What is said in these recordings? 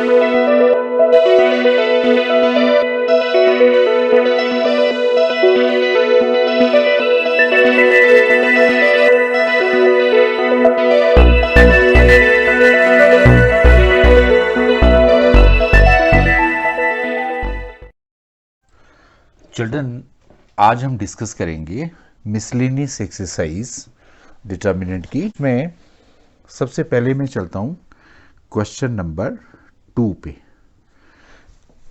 Children, आज हम discuss करेंगे मिसलेनियस एक्सरसाइज डिटर्मिनेंट की। मैं सबसे पहले मैं चलता हूं क्वेश्चन नंबर 2 पे।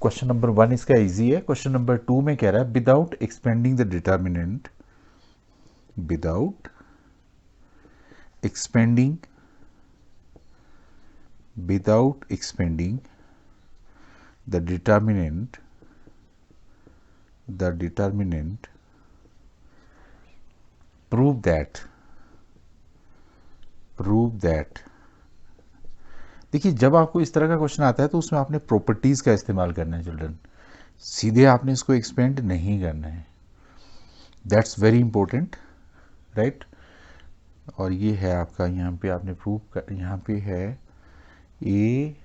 क्वेश्चन नंबर 1 इसका इजी है। क्वेश्चन नंबर 2 में कह रहा है without expanding the determinant, without expanding the determinant prove that। देखिए, जब आपको इस तरह का क्वेश्चन आता है तो उसमें आपने प्रॉपर्टीज का इस्तेमाल करना है चिल्ड्रन, सीधे आपने इसको एक्सपेंड नहीं करना है। That's very important, right. और ये है आपका, यहाँ पे आपने प्रूव कर, यहाँ पे है ए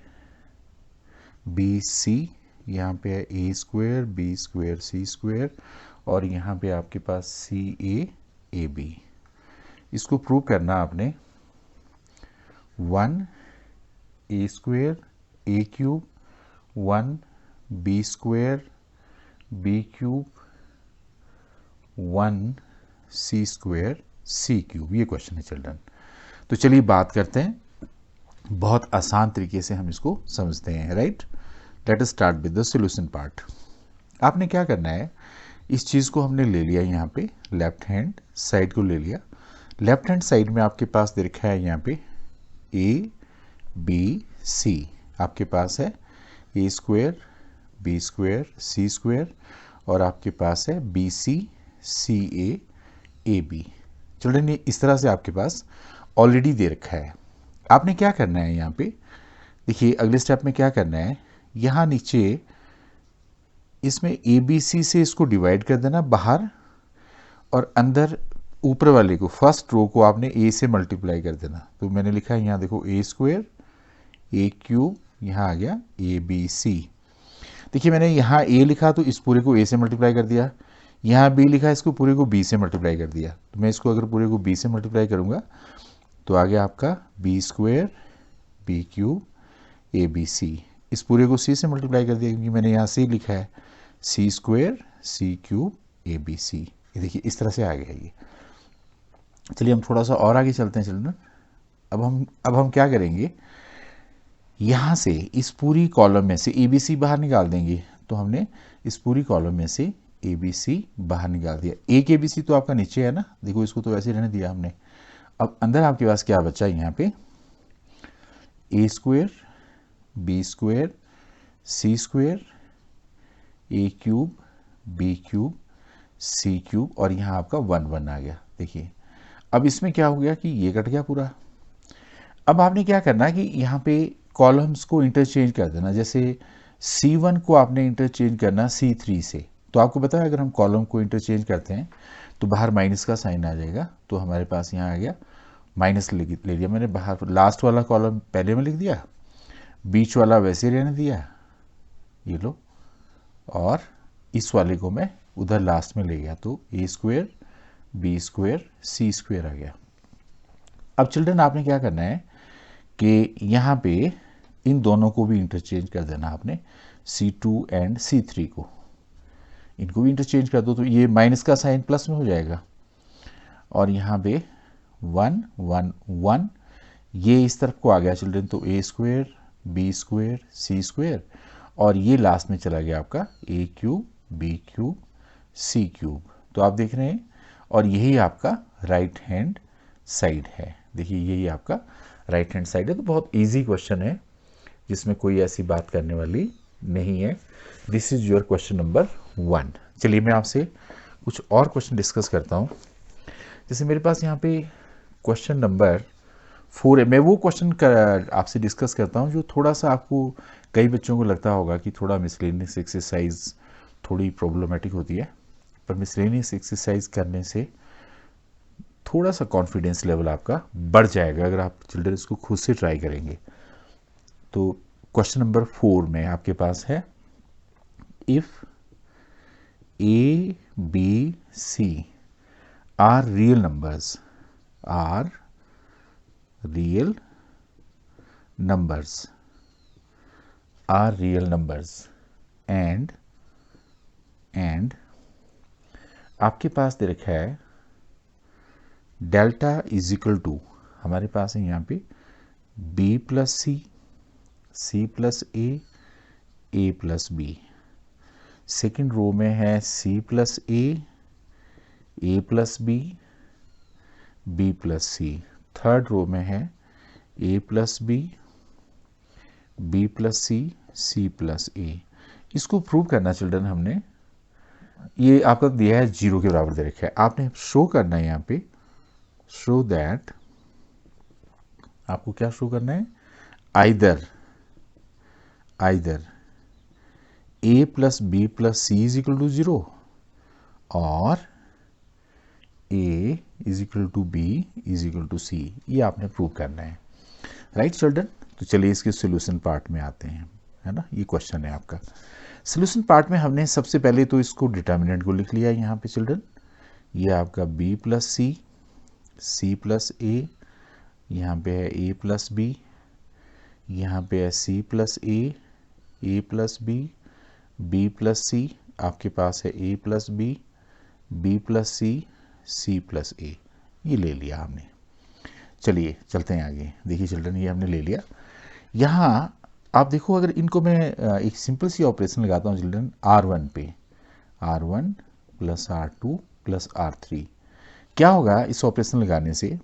बी सी, यहाँ पे है A square B square C square, और यहाँ पे आपके पास सी ए बी। इसको प्रूव करना आपने 1 A square A cube 1 B square B cube 1 C square C cube, ये क्वेश्चन है चिल्ड्रन। तो चलिए बात करते हैं, बहुत आसान तरीके से हम इसको समझते हैं, right. Let us start with the solution part. आपने क्या करना है, इस चीज़ को हमने ले लिया, यहाँ पे लेफ्ट हैंड साइड को ले लिया। लेफ्ट हैंड साइड में आपके पास दे रखा है यहाँ पे ए बी सी, आपके पास है A square B square C square, और आपके पास है B C A B. Children, ये इस तरह से आपके पास ऑलरेडी दे रखा है। आपने क्या करना है, यहाँ पे देखिए अगले स्टेप में क्या करना है, यहाँ नीचे इसमें ए बी सी से इसको डिवाइड कर देना बाहर, और अंदर ऊपर वाले को, फर्स्ट रो को आपने ए से मल्टीप्लाई कर देना। तो मैंने लिखा है यहाँ देखो ए स्क्वेयर ए क्यूब, यहाँ आ गया ए बी सी। देखिए मैंने यहाँ ए लिखा तो इस पूरे को ए से मल्टीप्लाई कर दिया, यहाँ बी लिखा इसको पूरे को बी से मल्टीप्लाई कर दिया। तो मैं इसको अगर पूरे को बी से मल्टीप्लाई करूँगा तो आ गया आपका B square B cube A B C. इस पूरे को सी से मल्टीप्लाई कर दिया क्योंकि मैंने यहाँ से लिखा है C square C cube A B C. ये देखिए इस तरह से आ गया ये। चलिए हम थोड़ा सा और आगे चलते हैं चिल्ड्रन। अब हम क्या करेंगे, यहाँ से इस पूरी कॉलम में से ए बी सी बाहर निकाल देंगे। तो हमने इस पूरी कॉलम में से ए बी सी बाहर निकाल दिया। एक ए बी सी तो आपका नीचे है ना, देखो इसको तो वैसे रहने दिया हमने। अब अंदर आपके पास क्या बचा, यहाँ पे ए square B square C square A cube B cube C cube, और यहाँ आपका 1 1 आ गया। देखिए अब इसमें क्या हो गया कि ये कट गया पूरा। अब आपने क्या करना है कि यहाँ पे कॉलम्स को इंटरचेंज कर देना। जैसे C1 को आपने इंटरचेंज करना C3 से, तो आपको पता है अगर हम कॉलम को इंटरचेंज करते हैं तो बाहर माइनस का साइन आ जाएगा। तो हमारे पास यहाँ आ गया माइनस ले लिया मैंने बाहर। लास्ट वाला कॉलम पहले में लिख दिया, बीच वाला वैसे रहने दिया, ये लो, और इस वाले को मैं उधर लास्ट में ले गया। तो ए square B square C square आ गया। अब चिल्ड्रन आपने क्या करना है कि यहाँ पे इन दोनों को भी इंटरचेंज कर देना आपने, C2 एंड C3 को, इनको भी इंटरचेंज कर दो। तो ये माइनस का साइन प्लस में हो जाएगा, और यहाँ पे 1 1 1 ये इस तरफ को आ गया चिल्ड्रन। तो ए square B square C square, और ये लास्ट में चला गया आपका ए cube B cube C cube. तो आप देख रहे हैं, और यही आपका राइट हैंड साइड है। देखिए यही आपका राइट हैंड साइड है। तो बहुत इजी क्वेश्चन है जिसमें कोई ऐसी बात करने वाली नहीं है। This is your question number 1। चलिए मैं आपसे कुछ और क्वेश्चन डिस्कस करता हूँ। जैसे मेरे पास यहाँ पे क्वेश्चन नंबर 4 है। मैं वो क्वेश्चन आपसे डिस्कस करता हूँ जो थोड़ा सा आपको, कई बच्चों को लगता होगा कि थोड़ा मिसलेनियस एक्सरसाइज थोड़ी प्रॉब्लमेटिक होती है, पर मिसलेनियस एक्सरसाइज करने से थोड़ा सा कॉन्फिडेंस लेवल आपका बढ़ जाएगा अगर आप चिल्ड्रन इसको खुद से ट्राई करेंगे। तो क्वेश्चन नंबर 4 में आपके पास है if A B C are real numbers, are real numbers, are real numbers and आपके पास दे रखा है डेल्टा इज इक्वल टू, हमारे पास है यहाँ पे b plus C plus A plus B. Second row में है c plus A plus B plus C. Third row में है a plus B plus C plus A. इसको प्रूव करना चिल्ड्रन, हमने ये आपका दिया है 0 के बराबर दे रखा है, आपने शो करना है यहाँ पे, शो दैट, आपको क्या शो करना है, either A plus B plus C is equal to 0 और A is equal to B is equal to C. ये आपने प्रूव करना है, राइट चिल्ड्रन। तो चलिए इसके सोल्यूशन पार्ट में आते हैं, है ना, ये क्वेश्चन है आपका। सोल्यूशन पार्ट में हमने सबसे पहले तो इसको डिटर्मिनेंट को लिख लिया यहाँ पे चिल्ड्रन, ये आपका b प्लस सी प्लस ए, यहाँ पे है a प्लस बी, यहाँ पे है c plus A plus B plus C, आपके पास है a plus B plus C plus A. ये ले लिया हमने। चलिए चलते हैं आगे। देखिए चिल्ड्रन, ये हमने ले लिया। यहाँ आप देखो, अगर इनको मैं एक सिंपल सी ऑपरेशन लगाता हूँ चिल्ड्रन, R1 पे, R1 plus R2 plus R3, क्या होगा इस ऑपरेशन लगाने से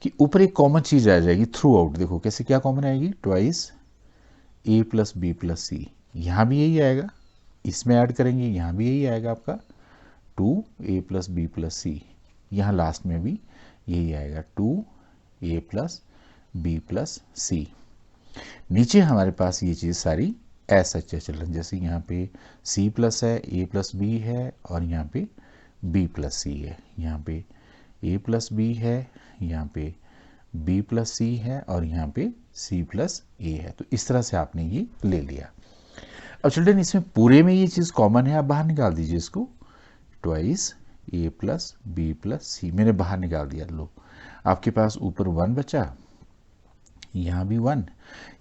कि ऊपर एक कॉमन चीज आ जाएगी थ्रू आउट। देखो कैसे, क्या कॉमन आएगी, ट्वाइस ए प्लस बी प्लस सी, यहाँ भी यही आएगा, इसमें ऐड करेंगे यहाँ भी यही आएगा आपका 2a प्लस बी प्लस सी, यहाँ लास्ट में भी यही आएगा 2a प्लस बी प्लस सी। नीचे हमारे पास ये चीज़ सारी एज सच है चिल्ड्रन, जैसे यहाँ पे c प्लस है, a प्लस बी है और यहाँ पे b प्लस सी है, यहाँ पे a प्लस बी है, यहाँ पे b प्लस सी है और यहाँ पे c प्लस ए है। तो इस तरह से आपने ये ले लिया। अब चिल्ड्रन इसमें पूरे में ये चीज़ कॉमन है, आप बाहर निकाल दीजिए इसको, twice a plus B plus C, मैंने बाहर निकाल दिया। लो आपके पास ऊपर 1 बचा, यहाँ भी 1।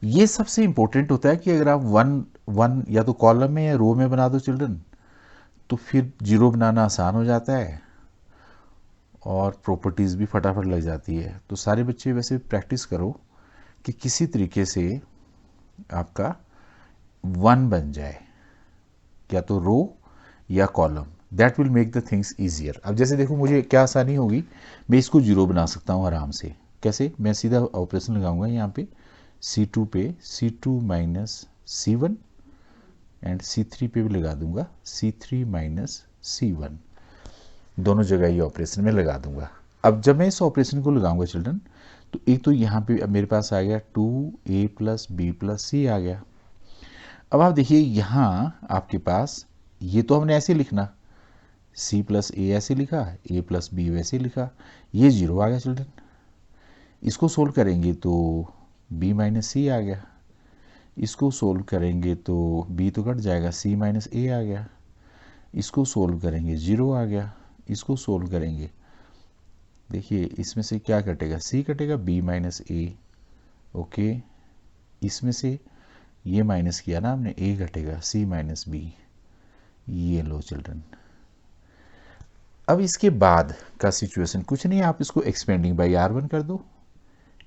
ये सबसे इंपॉर्टेंट होता है कि अगर आप 1 या तो कॉलम में या रो में बना दो चिल्ड्रन, तो फिर 0 बनाना आसान हो जाता है और प्रॉपर्टीज़ भी फटाफट लग जाती है। तो सारे बच्चे वैसे प्रैक्टिस करो कि किसी तरीके से आपका 1 बन जाए, या तो रो या column, that will make the things easier. अब जैसे देखो मुझे क्या आसानी होगी, मैं इसको 0 बना सकता हूँ आराम से। कैसे, मैं सीधा ऑपरेशन लगाऊंगा यहाँ पे C2 पे C2 minus C1 and C3 पे भी लगा दूंगा C3 माइनस C1, दोनों जगह ये ऑपरेशन में लगा दूंगा। अब जब मैं इस ऑपरेशन को लगाऊंगा चिल्ड्रन, तो एक तो यहाँ पे मेरे पास आ गया 2a plus B plus C आ गया। अब आप देखिए यहाँ आपके पास, ये तो हमने ऐसे लिखना, c प्लस ए ऐसे लिखा, a प्लस बी वैसे लिखा, ये 0 आ गया चिल्ड्रन। इसको सोल्व करेंगे तो b माइनस सी आ गया, इसको सोल्व करेंगे तो b तो कट जाएगा, c माइनस ए आ गया, इसको सोल्व करेंगे 0 आ गया, इसको सोल्व करेंगे, देखिए इसमें से क्या कटेगा, c कटेगा, b माइनस ए, ओके, इसमें से ये माइनस किया ना हमने, a घटेगा, c माइनस बी, ये लो चिल्ड्रन। अब इसके बाद का सिचुएशन कुछ नहीं, आप इसको एक्सपेंडिंग बाई R1 कर दो,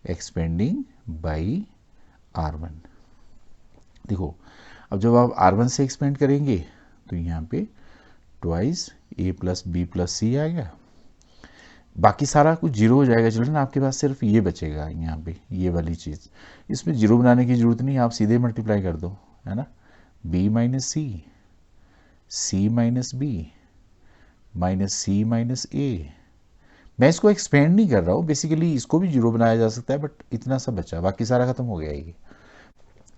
एक्सपेंडिंग बाई R1। देखो अब जब आप R1 से एक्सपेंड करेंगे तो यहाँ पे twice a plus B plus C आ गया, बाकी सारा कुछ 0 हो जाएगा चिल्ड्रन, आपके पास सिर्फ ये बचेगा यहाँ पे, ये वाली चीज़। इसमें 0 बनाने की जरूरत नहीं, आप सीधे मल्टीप्लाई कर दो, है ना, b माइनस सी माइनस बी माइनस सी माइनस ए। मैं इसको एक्सपेंड नहीं कर रहा हूँ, बेसिकली इसको भी 0 बनाया जा सकता है, बट इतना सा बचा, बाकी सारा खत्म हो गया ये।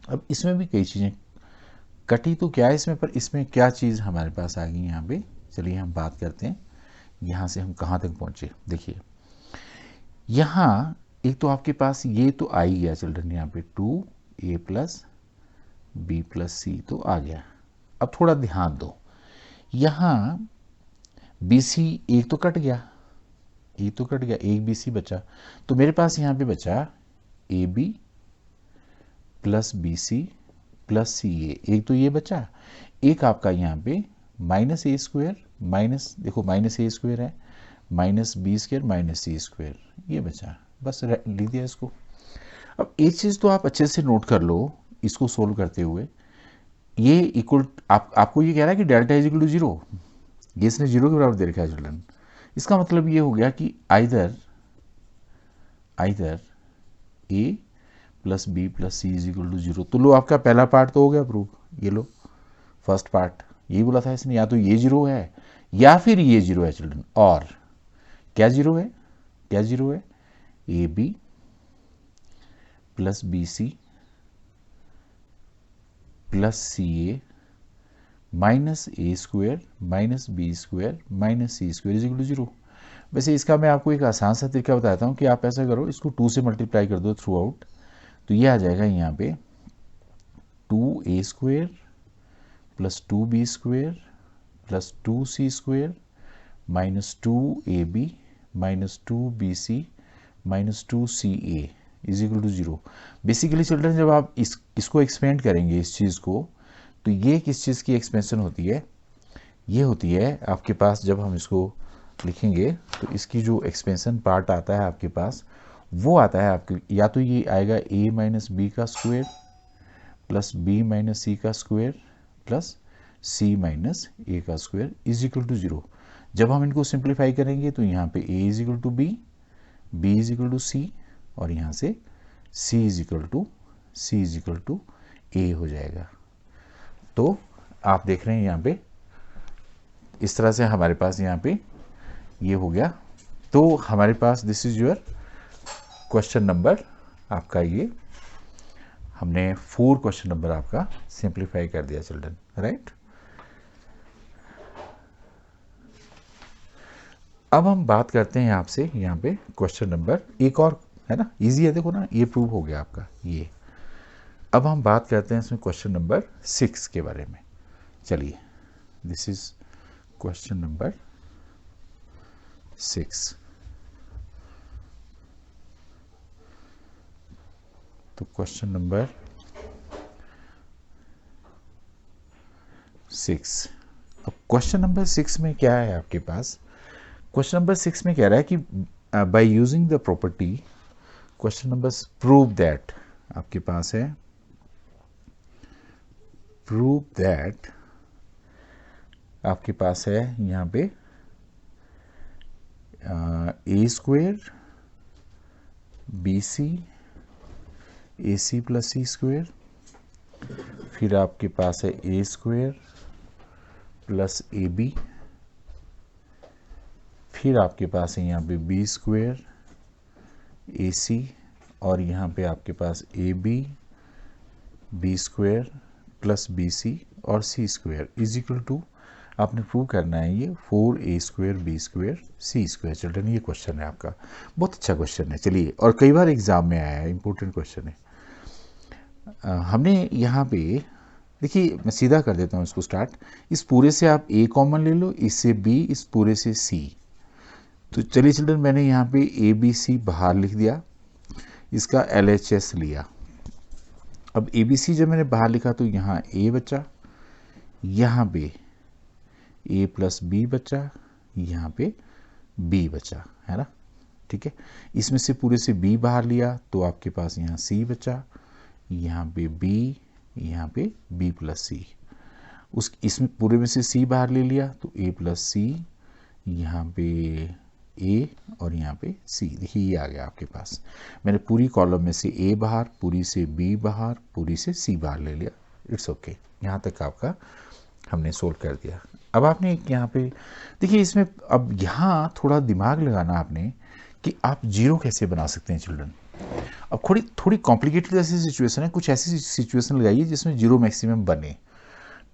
अब इसमें भी कई चीज़ें कटी तो क्या है इसमें, पर इसमें क्या चीज़ हमारे पास आ गई यहाँ पे, चलिए हम बात करते हैं यहाँ से हम कहाँ तक पहुँचे। देखिए यहाँ एक तो आपके पास ये तो आ ही गया चिल्ड्रन, यहाँ पे 2 ए प्लस बी प्लस सी तो आ गया। अब थोड़ा ध्यान दो, यहाँ बी सी एक तो कट गया, एक तो कट गया, एक बी सी बचा, तो मेरे पास यहाँ पे बचा A B plus B C plus C A, एक तो ये बचा, एक आपका यहाँ पे माइनस ए स्क्वायर, माइनस देखो माइनस ए स्क्वायर है, minus B square minus C square, ये बचा, बस लिख दिया इसको। अब एक चीज़ तो आप अच्छे से नोट कर लो इसको सोल्व करते हुए, ये इक्वल आपको ये कह रहा है कि delta is equal to zero, ये इसने जीरो के बराबर दे रखा है चिल्ड्रन। इसका मतलब ये हो गया कि either A plus B plus C is equal to zero. तो लो आपका पहला पार्ट तो हो गया प्रूव, ये लो फर्स्ट पार्ट, यही बोला था इसने, या तो ये जीरो है या फिर ये जीरो है चिल्ड्रन। और क्या जीरो है, क्या जीरो है, A B plus B C plus C A minus A square minus B square minus C square is equal to zero. वैसे इसका मैं आपको एक आसान सा तरीका बताता हूँ कि आप ऐसा करो, इसको 2 से मल्टीप्लाई कर दो थ्रू आउट, तो ये आ जाएगा यहाँ पे 2a square plus 2b square plus 2c square minus 2ab minus 2bc minus 2ca is equal to zero. Basically children जब आप इसको एक्सपेंड करेंगे इस चीज़ को, तो ये किस चीज़ की एक्सपेंशन होती है, ये होती है आपके पास, जब हम इसको लिखेंगे तो इसकी जो एक्सपेंशन पार्ट आता है आपके पास, वो आता है आपके, या तो ये आएगा a माइनस बी का square plus b minus C का square plus c minus A का square is equal to zero. जब हम इनको सिंप्लीफाई करेंगे तो यहाँ पे a is equal to B, b is equal to C, और यहाँ से c is equal to a हो जाएगा। तो आप देख रहे हैं यहाँ पे इस तरह से हमारे पास यहाँ पे ये हो गया। तो हमारे पास this is your question number आपका, ये हमने 4 क्वेश्चन नंबर आपका सिंप्लीफाई कर दिया चिल्ड्रन, राइट। अब हम बात करते हैं आपसे यहाँ पे क्वेश्चन नंबर एक और, है ना, इजी है, देखो ना ये प्रूव हो गया आपका ये। अब हम बात करते हैं इसमें क्वेश्चन नंबर 6 के बारे में। चलिए, दिस इज क्वेश्चन नंबर 6। तो क्वेश्चन नंबर 6, अब क्वेश्चन नंबर 6 में क्या है आपके पास, क्वेश्चन नंबर 6 में कह रहा है कि by using the property, question number prove that, आपके पास है प्रूव दैट, आपके पास है यहाँ पे ए स्क्वायर बी सी ए सी प्लस सी स्क्वायर, फिर आपके पास है ए स्क्वायर प्लस ए बी, फिर आपके पास है यहाँ पे बी स्क्वायर ए सी, और यहाँ पे आपके पास A B B square plus B C और C square is equal to, आपने प्रूव करना है ये 4a square B square C square. Children ये क्वेश्चन है आपका, बहुत अच्छा क्वेश्चन है। चलिए, और कई बार एग्जाम में आया है, इंपॉर्टेंट क्वेश्चन है। हमने यहाँ पे देखिए, मैं सीधा कर देता हूँ इसको स्टार्ट, इस पूरे से आप a कॉमन ले लो, इससे b, इस पूरे से c। तो चलिए चिल्ड्रन, मैंने यहाँ पे ए बी सी बाहर लिख दिया, इसका LHS लिया। अब ए बी सी जब मैंने बाहर लिखा तो यहाँ a बचा, यहाँ पे a प्लस बी बचा, यहाँ पे b बचा, है ना, ठीक है। इसमें से पूरे से b बाहर लिया तो आपके पास यहाँ c बचा, यहाँ पे b, यहाँ पे b प्लस सी, उस इसमें पूरे में से c बाहर ले लिया तो a प्लस सी, यहाँ पे a और यहाँ पे c, देखिए ये आ गया आपके पास। मैंने पूरी कॉलम में से a बाहर, पूरी से b बाहर, पूरी से c बाहर ले लिया, इट्स ओके। यहाँ तक आपका हमने सोल्व कर दिया। अब आपने यहाँ पे देखिए, इसमें अब यहाँ थोड़ा दिमाग लगाना आपने कि आप जीरो कैसे बना सकते हैं चिल्ड्रन। अब थोड़ी कॉम्प्लिकेटेड ऐसी सिचुएशन है, कुछ ऐसी सिचुएशन लगाइए जिसमें जीरो मैक्सिमम बने।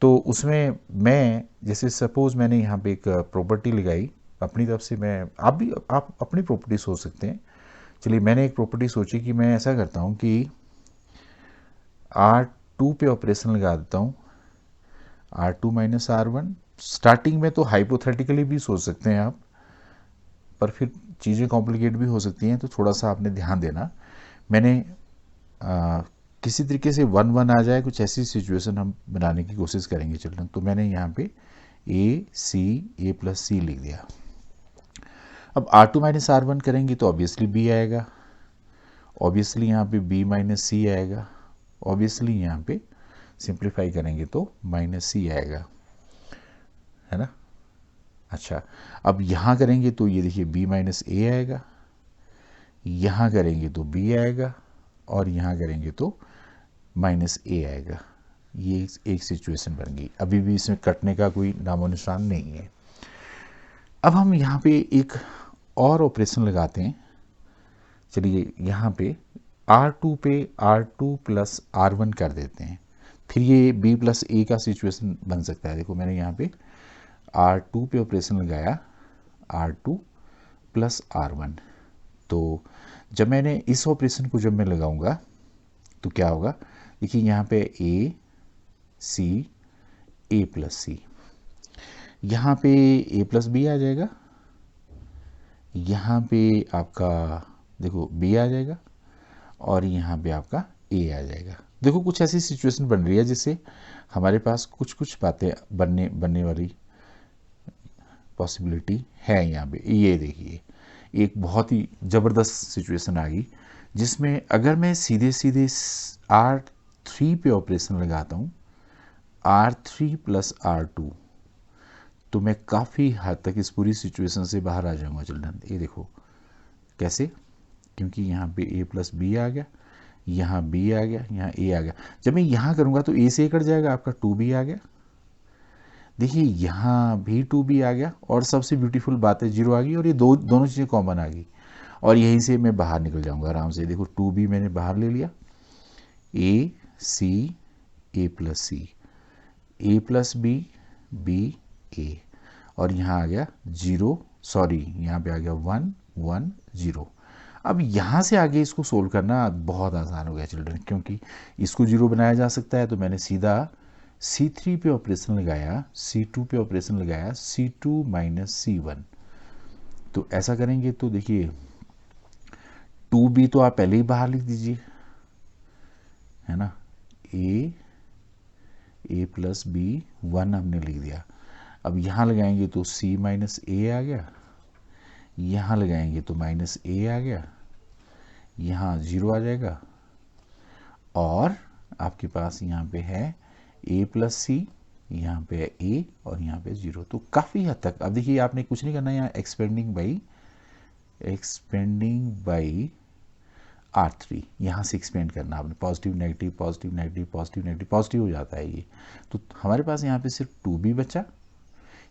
तो उसमें मैं जैसे सपोज मैंने यहाँ पे एक प्रॉपर्टी लगाई अपनी तरफ से, मैं आप अपनी प्रॉपर्टी सोच सकते हैं। चलिए, मैंने एक प्रॉपर्टी सोची कि मैं ऐसा करता हूँ कि R2 पे ऑपरेशन लगा देता हूँ, R2 माइनस R1। स्टार्टिंग में तो हाइपोथेटिकली भी सोच सकते हैं आप, पर फिर चीज़ें कॉम्प्लिकेट भी हो सकती हैं, तो थोड़ा सा आपने ध्यान देना। मैंने किसी तरीके से 1 1 आ जाए, कुछ ऐसी सिचुएशन हम बनाने की कोशिश करेंगे चिल्ड्रन। तो मैंने यहाँ पे A प्लस सी लिख दिया। अब R2 माइनस R1 करेंगे तो ऑब्वियसली B आएगा, ऑब्वियसली यहाँ पे B माइनस सी आएगा, ऑब्वियसली यहाँ पे सिंप्लीफाई करेंगे तो माइनस सी आएगा, है ना। अच्छा, अब यहाँ करेंगे तो ये देखिए B माइनस ए आएगा, यहाँ करेंगे तो B आएगा, और यहाँ करेंगे तो माइनस ए आएगा। ये एक सिचुएशन बन गई। अभी भी इसमें कटने का कोई नामो निशान नहीं है। अब हम यहाँ पे एक और ऑपरेशन लगाते हैं। चलिए यहाँ पे R2 पे R2 प्लस R1 कर देते हैं, फिर ये B प्लस ए का सिचुएशन बन सकता है। देखो मैंने यहाँ पे R2 पे ऑपरेशन लगाया, R2 प्लस R1। तो जब मैंने इस ऑपरेशन को जब मैं लगाऊंगा तो क्या होगा, देखिए यहाँ पे A प्लस सी, यहाँ पे A प्लस बी आ जाएगा, यहाँ पे आपका देखो B आ जाएगा, और यहाँ पे आपका A आ जाएगा। देखो कुछ ऐसी सिचुएशन बन रही है जिससे हमारे पास कुछ कुछ बातें बनने वाली पॉसिबिलिटी है। यहाँ पे ये देखिए एक बहुत ही ज़बरदस्त सिचुएशन आ गई, जिसमें अगर मैं सीधे सीधे R3 पे ऑपरेशन लगाता हूँ, R3 प्लस R2, तो मैं काफ़ी हद तक इस पूरी सिचुएशन से बाहर आ जाऊँगा चिल्ड्रन। ये देखो कैसे, क्योंकि यहाँ पे A प्लस बी आ गया, यहाँ B आ गया, यहाँ A आ गया। जब मैं यहाँ करूँगा तो A से कट जाएगा, आपका 2B आ गया। देखिए यहाँ भी 2B आ गया, और सबसे ब्यूटीफुल बात है 0 आ गई, और ये दोनों चीज़ें कॉमन आ गई, और यहीं से मैं बाहर निकल जाऊँगा आराम से। देखो 2B मैंने बाहर ले लिया, A plus C, A plus B A, और यहाँ आ गया 0, सॉरी यहाँ पे आ गया 1 1 0। अब यहाँ से आगे इसको सोल्व करना बहुत आसान हो गया चिल्ड्रन, क्योंकि इसको 0 बनाया जा सकता है। तो मैंने सीधा C3 पे ऑपरेशन लगाया, C2 पे ऑपरेशन लगाया, C2 माइनस C1। तो ऐसा करेंगे तो देखिए 2B तो आप पहले ही बाहर लिख दीजिए, है ना। A प्लस B 1 हमने लिख दिया। अब यहाँ लगाएंगे तो C माइनस ए आ गया, यहाँ लगाएंगे तो माइनस ए आ गया, यहाँ 0 आ जाएगा, और आपके पास यहाँ पे है A प्लस सी, यहाँ पे है A, और यहाँ पे 0। तो काफ़ी हद तक अब देखिए आपने कुछ नहीं करना है, यहाँ एक्सपेंडिंग बाई R3, यहाँ से एक्सपेंड करना आपने, positive negative positive negative positive negative positive हो जाता है ये। तो हमारे पास यहाँ पे सिर्फ 2B बचा,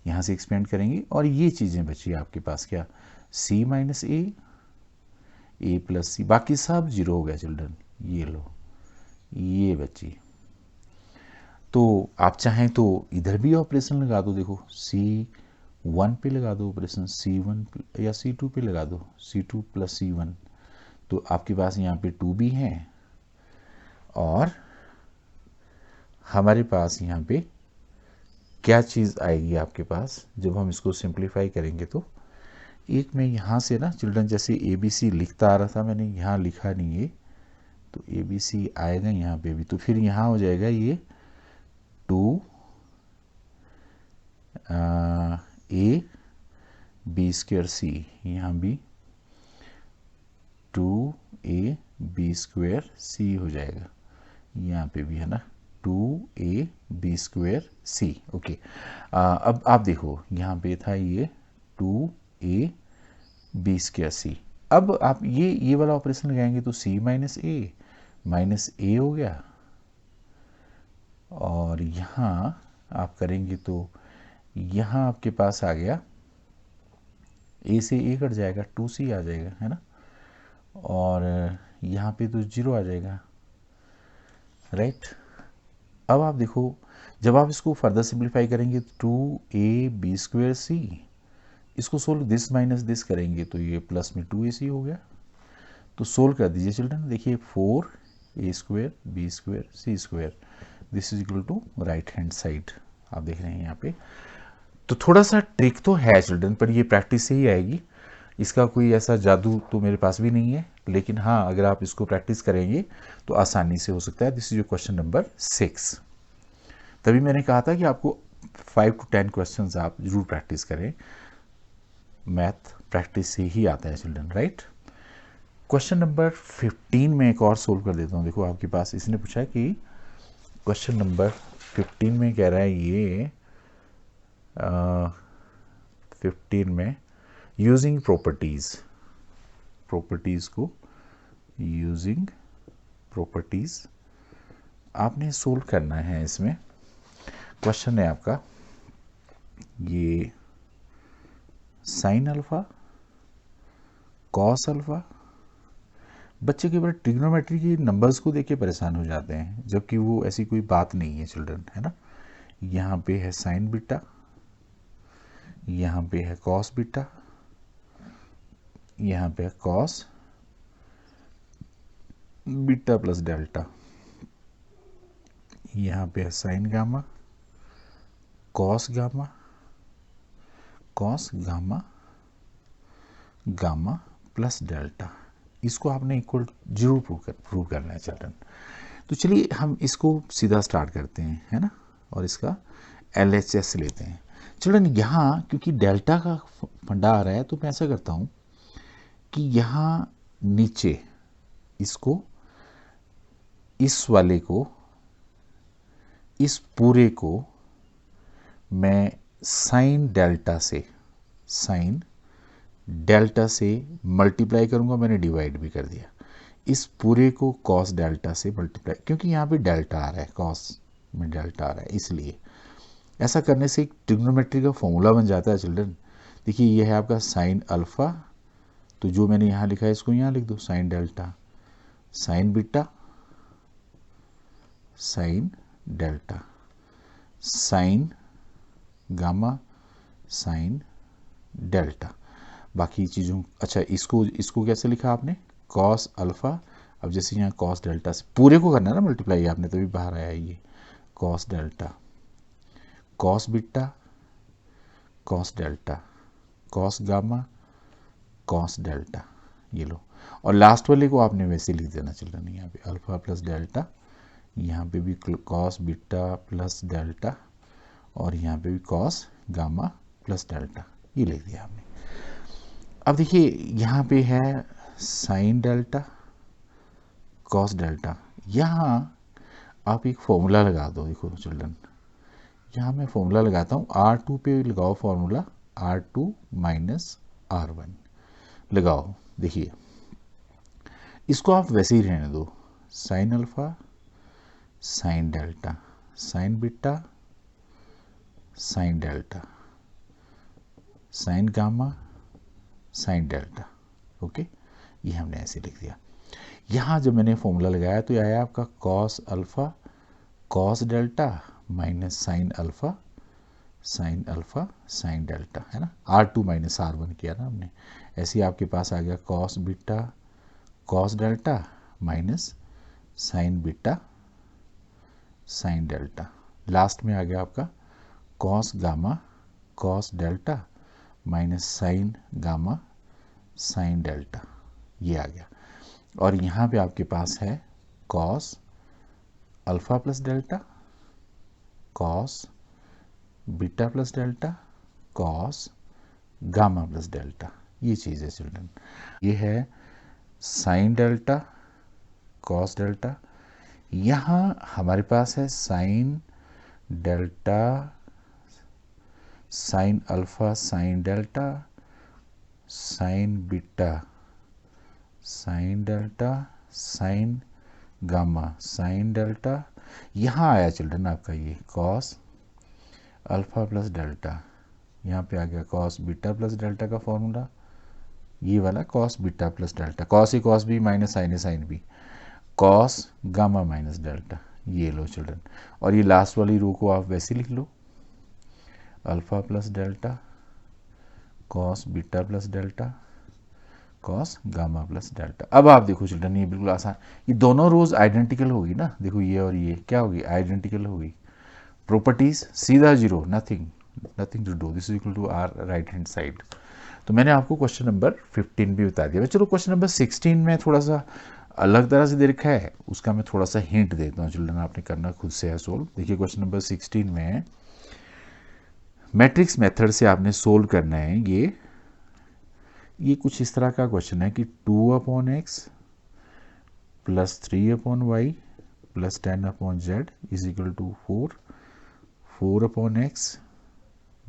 यहाँ से एक्सपेंड करेंगे, और ये चीज़ें बची आपके पास क्या, C माइनस A प्लस सी, बाकी सब 0 हो गया चिल्ड्रन। ये लो ये बची। तो आप चाहें तो इधर भी ऑपरेशन लगा दो, देखो C1 पे लगा दो ऑपरेशन, C1 या C2 पे लगा दो, C2 प्लस C1। तो आपके पास यहाँ पे 2B है, और हमारे पास यहाँ पे क्या चीज़ आएगी आपके पास जब हम इसको सिंप्लीफाई करेंगे। तो एक मैं यहाँ से ना चिल्ड्रन, जैसे ABC लिखता आ रहा था, मैंने यहाँ लिखा नहीं है, तो ABC आएगा यहाँ पे भी, तो फिर यहाँ हो जाएगा ये 2 A B स्क्वायर C, यहाँ भी 2A B स्क्वायर C हो जाएगा, यहाँ पे भी है ना 2A B square C। Okay, अब आप देखो यहाँ पे था ये 2A B स्क्वायर C। अब आप ये वाला ऑपरेशन लगाएंगे तो C माइनस A हो गया, और यहाँ आप करेंगे तो यहाँ आपके पास आ गया A से A कट जाएगा, 2C आ जाएगा, है ना, और यहाँ पे तो 0 आ जाएगा, राइट। अब आप देखो जब आप इसको फर्दर सिंप्लीफाई करेंगे 2A B स्क्वायर C, इसको सोल्व दिस माइनस दिस करेंगे तो ये प्लस में 2AC हो गया। तो सोल्व कर दीजिए चिल्ड्रन, देखिए 4 A square B square C square, this is equal to right hand side. आप देख रहे हैं यहाँ पे। तो थोड़ा सा ट्रिक तो है चिल्ड्रन, पर ये प्रैक्टिस से ही आएगी, इसका कोई ऐसा जादू तो मेरे पास भी नहीं है, लेकिन हाँ अगर आप इसको प्रैक्टिस करेंगे तो आसानी से हो सकता है। This is your question number 6। तभी मैंने कहा था कि आपको 5 to 10 क्वेश्चंस आप जरूर प्रैक्टिस करें, मैथ प्रैक्टिस से ही आता है चिल्ड्रन, राइट। क्वेश्चन नंबर 15 में एक और सोल्व कर देता हूँ। देखो आपके पास इसने पूछा है कि क्वेश्चन नंबर 15 में कह रहा है ये 15 में यूजिंग प्रॉपर्टीज़ को यूजिंग प्रॉपर्टीज़ आपने सोल्व करना है। इसमें क्वेश्चन है आपका ये साइन अल्फा कॉस अल्फा। बच्चे केवल ट्रिग्नोमेट्री की नंबर्स को देख के परेशान हो जाते हैं, जबकि वो ऐसी कोई बात नहीं है चिल्ड्रन, है ना। यहाँ पे है साइन बीटा, यहाँ पे है कॉस बीटा, यहाँ पे है कॉस बीटा प्लस डेल्टा, यहाँ पे है sign gamma cos gamma gamma plus delta. इसको आपने इक्वल जरूर प्रूव करना है चिल्ड्रन। तो चलिए हम इसको सीधा स्टार्ट करते हैं, है ना, और इसका LHS लेते हैं चिल्ड्रन। यहाँ क्योंकि डेल्टा का फंडा आ रहा है तो मैं ऐसा करता हूँ कि यहाँ नीचे इसको, इस वाले को, इस पूरे को मैं साइन डेल्टा से मल्टीप्लाई करूंगा। मैंने डिवाइड भी कर दिया। इस पूरे को कॉस डेल्टा से मल्टीप्लाई, क्योंकि यहाँ पे डेल्टा आ रहा है, कॉस में डेल्टा आ रहा है, इसलिए ऐसा करने से एक ट्रिग्नोमेट्री का फॉर्मूला बन जाता है चिल्ड्रन। देखिए ये है आपका साइन अल्फा, तो जो मैंने यहाँ लिखा है इसको यहाँ लिख दो, sine delta, sign beta, sine delta, sign gamma, sine delta. बाकी चीज़ों, अच्छा इसको कैसे लिखा आपने, कॉस अल्फा। अब जैसे यहाँ कॉस डेल्टा से पूरे को करना है ना मल्टीप्लाई आपने, तभी बाहर आया ये cos delta, cos beta, cos delta, cos gamma, cos delta, ये लो। और लास्ट वाले को आपने वैसे लिख देना चिल्ड्रन, यहाँ पे अल्फा प्लस डेल्टा, यहाँ पे भी कॉस बीटा प्लस डेल्टा, और यहाँ पे भी कॉस गामा प्लस डेल्टा, ये लिख दिया आपने। अब देखिए यहाँ पे है साइन डेल्टा कॉस डेल्टा। यहाँ आप एक फॉर्मूला लगा दो। देखो चिल्ड्रन, यहाँ मैं फॉर्मूला लगाता हूँ, R2 पे लगाओ फॉर्मूला, R2 माइनस R1 लगाओ। देखिए इसको आप वैसे ही रहने दो, sine alpha, sine delta, sign beta, sine delta, sign gamma, sine delta, okay. ये हमने ऐसे लिख दिया। यहाँ जब मैंने फॉर्मूला लगाया तो आया आपका cos alpha cos delta minus sine alpha sine delta, है ना। R2 माइनस R1 किया ना हमने। ऐसे ही आपके पास आ गया cos beta cos delta minus sign beta sine delta. Last में आ गया आपका cos gamma cos delta minus sign gamma sine delta, ये आ गया। और यहाँ पे आपके पास है cos alpha plus delta, cos beta plus delta, cos gamma plus delta, ये चीज़ है चिल्ड्रन। ये है साइन डेल्टा कॉस डेल्टा। यहाँ हमारे पास है sine delta sine alpha sine delta sign beta sine delta sign gamma sine delta. यहाँ आया children आपका ये कॉस अल्फा प्लस डेल्टा, यहाँ पे आ गया कॉस बीटा प्लस डेल्टा का फॉर्मूला, ये वाला cos beta plus delta, cos A cos B minus sine A sine B, cos gamma minus delta, ये लो चिल्ड्रन। और ये लास्ट वाली रो को आप वैसे लिख लो, alpha plus delta cos beta plus delta cos gamma plus delta. अब आप देखो चिल्ड्रन, ये बिल्कुल आसान, ये दोनों रोज आइडेंटिकल होगी ना, देखो ये और ये क्या होगी, आइडेंटिकल होगी। प्रॉपर्टीज सीधा zero, nothing nothing to do, this is equal to R right hand side. तो मैंने आपको क्वेश्चन नंबर 15 भी बता दिया। चलो क्वेश्चन नंबर 16 में थोड़ा सा अलग तरह से दे रखा है, उसका मैं थोड़ा सा हिंट देता हूँ चिल्ड्रन, आपने करना खुद से है सोल्व। देखिए क्वेश्चन नंबर 16 में मैट्रिक्स मेथड से आपने सोल्व करना है। ये कुछ इस तरह का क्वेश्चन है कि 2/x plus 3/y plus 10/z is equal to 4/x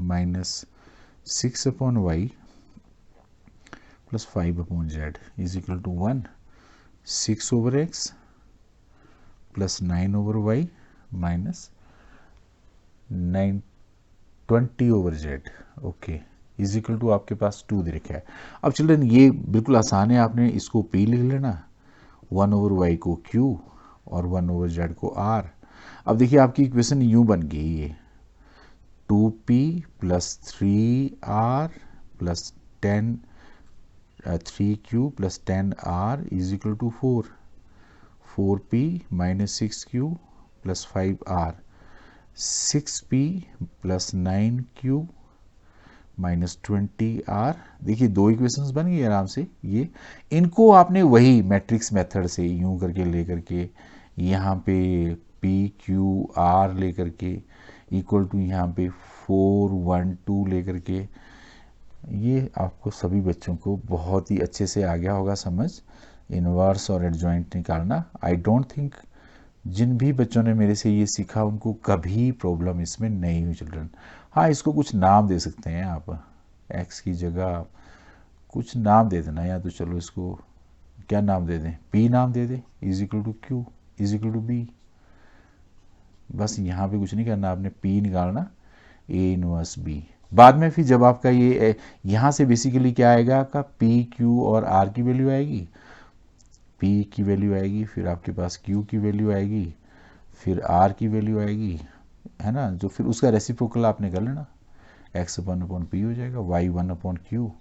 minus 6/y plus 5/z is equal to 1, 6/x plus 9/y minus 20/z, okay, is equal to आपके पास 2 दे रखा है। अब चिल्ड्रन ये बिल्कुल आसान है, आपने इसको p लिख लेना, 1/y को q और 1/z को r। अब देखिए आपकी इक्वेशन यूं बन गई, ये 2p plus 3r plus 3q plus 10r is equal to 4p minus 6q plus 5r, 6p plus 9q minus 20r। देखिए 2 इक्वेशंस बन गई आराम से। ये इनको आपने वही मैट्रिक्स मेथड से यूं करके लेकर के यहाँ पे p q r लेकर के इक्वल टू यहाँ पे 4 1 2 लेकर के, ये आपको सभी बच्चों को बहुत ही अच्छे से आ गया होगा समझ, इनवर्स और एडजॉइंट निकालना। आई डोंट थिंक जिन भी बच्चों ने मेरे से ये सीखा उनको कभी प्रॉब्लम इसमें नहीं हुई चिल्ड्रन। हाँ, इसको कुछ नाम दे सकते हैं आप, x की जगह कुछ नाम दे देना, या तो चलो इसको क्या नाम दे दें, p नाम दे दें, is equal to q is equal to b। बस यहाँ पे कुछ नहीं करना, आपने p निकालना, a इनवर्स b। बाद में फिर जब आपका ये यहाँ से बेसिकली क्या आएगा, आपका p q और r की वैल्यू आएगी, p की वैल्यू आएगी, फिर आपके पास q की वैल्यू आएगी, फिर r की वैल्यू आएगी, है ना, जो फिर उसका रेसिप्रोकल आपने कर लेना, x 1/p हो जाएगा, y 1/q।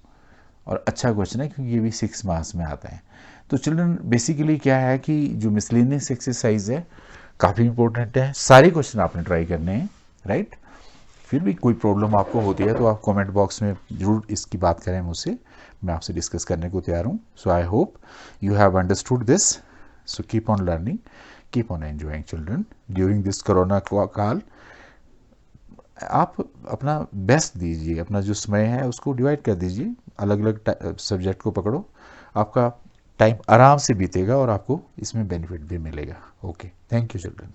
और अच्छा क्वेश्चन है क्योंकि ये भी 6 मार्क्स में आता है। तो चिल्ड्रन बेसिकली क्या है कि जो मिसलेनियस एक्सरसाइज है काफ़ी इंपॉर्टेंट है, सारे क्वेश्चन आपने ट्राई करने हैं, राइट। फिर भी कोई प्रॉब्लम आपको होती है तो आप कमेंट बॉक्स में जरूर इसकी बात करें मुझसे, मैं आपसे डिस्कस करने को तैयार हूँ। So I hope you have understood this, so keep on learning, keep on enjoying children during this corona काल। आप अपना बेस्ट दीजिए, अपना जो समय है उसको डिवाइड कर दीजिए, अलग अलग सब्जेक्ट को पकड़ो, आपका टाइम आराम से बीतेगा और आपको इसमें बेनिफिट भी मिलेगा। Okay, thank you children.